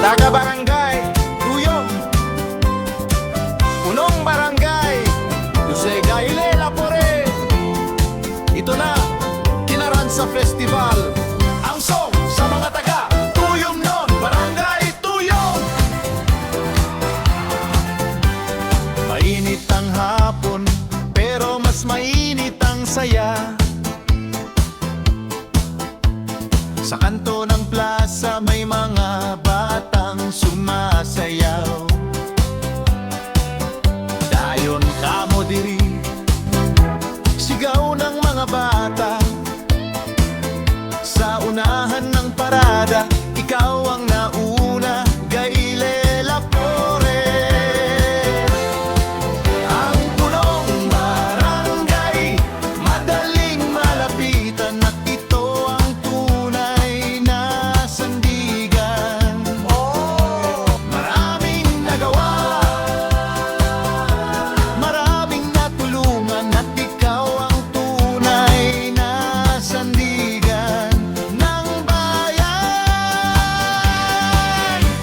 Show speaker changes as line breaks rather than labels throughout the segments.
taga-barangay Tuyong, punong barangay Jose Gaile Lapore. Ito na, Kinaranza Festival, ang song sa mga taga Tuyong nun, barangay Tuyong. Mainit ang hapon, pero mas mainit ang saya. Sa kanto ng plaza may mga batang sumasayaw. Dayon kamo diri, sigaw ng mga bata. Sa unahan ng parada, ikaw ang nauna, Gaile Lapore. Ang punong barangay, madaling malapitan, at ito ang tunay na sandigan. Maraming nagawa, maraming natulungan, at ikaw ang tunay na sandigan ng bayan.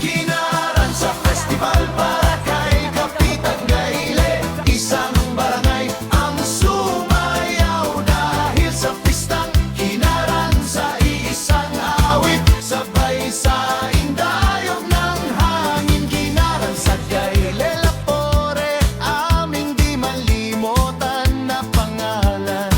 Kinaranza Festival para kay Kapitan Gaile, isang barangay ang sumayaw dahil sa pistang Kinaranza, iisang awit sabay sa indayog ng hangin. Kinaranza Gaile Lapore, aming di malimutan na pangalan.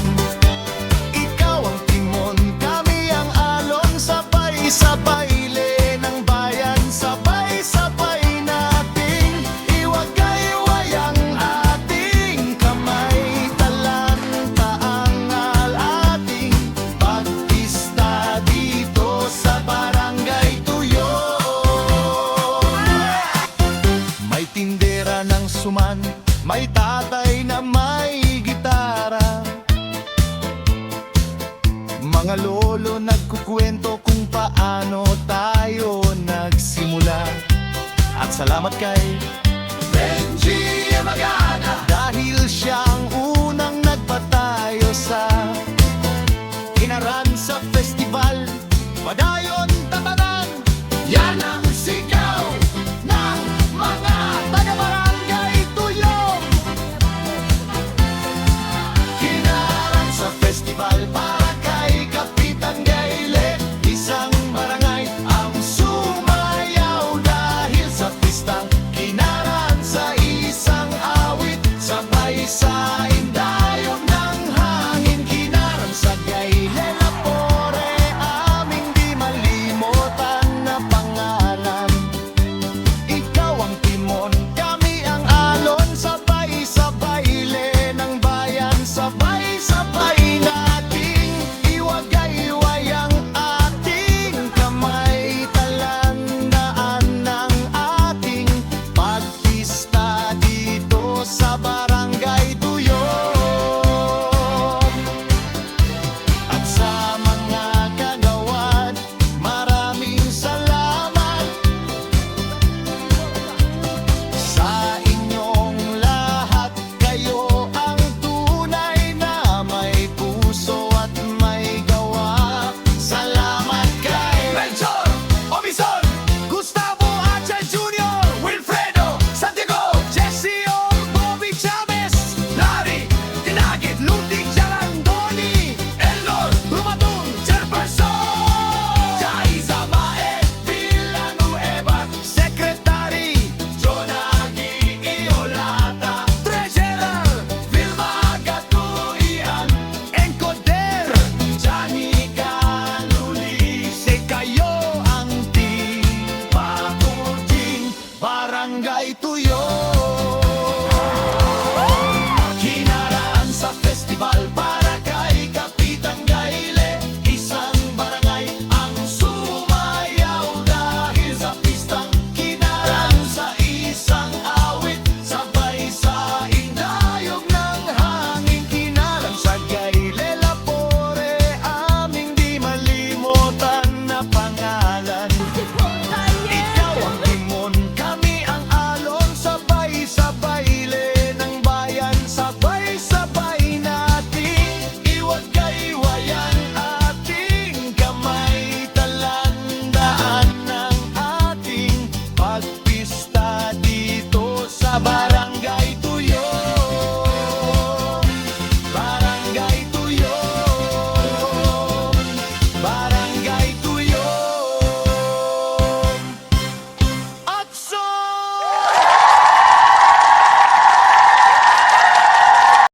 Ikaw ang timon, kami ang alon, sabay sa baile ng bayan. Sabay-sabay nating iwagay-wayang ating kamay. Talanta ang ating pagpista dito sa Barangay Tuyong. May tindera ng suman, may tatay na may gitara. Mga lolo nagkukwento kung paano tayo nagsimula. At salamat kay Benji Magana, dahil siyang unang nagpatayo sa Kinaranza Festival. Padayon tatanan, yan ang sigaw ng mga taga-barangay Tuyong. Kinaranza Festival para kay Kapitan Gaile, isang barangay ang sumayaw dahil sa pistang Kinaranza, isang awit sabay sa indayog ng hangin. Kinaranza Gaile Lapore, aming di malimo barangay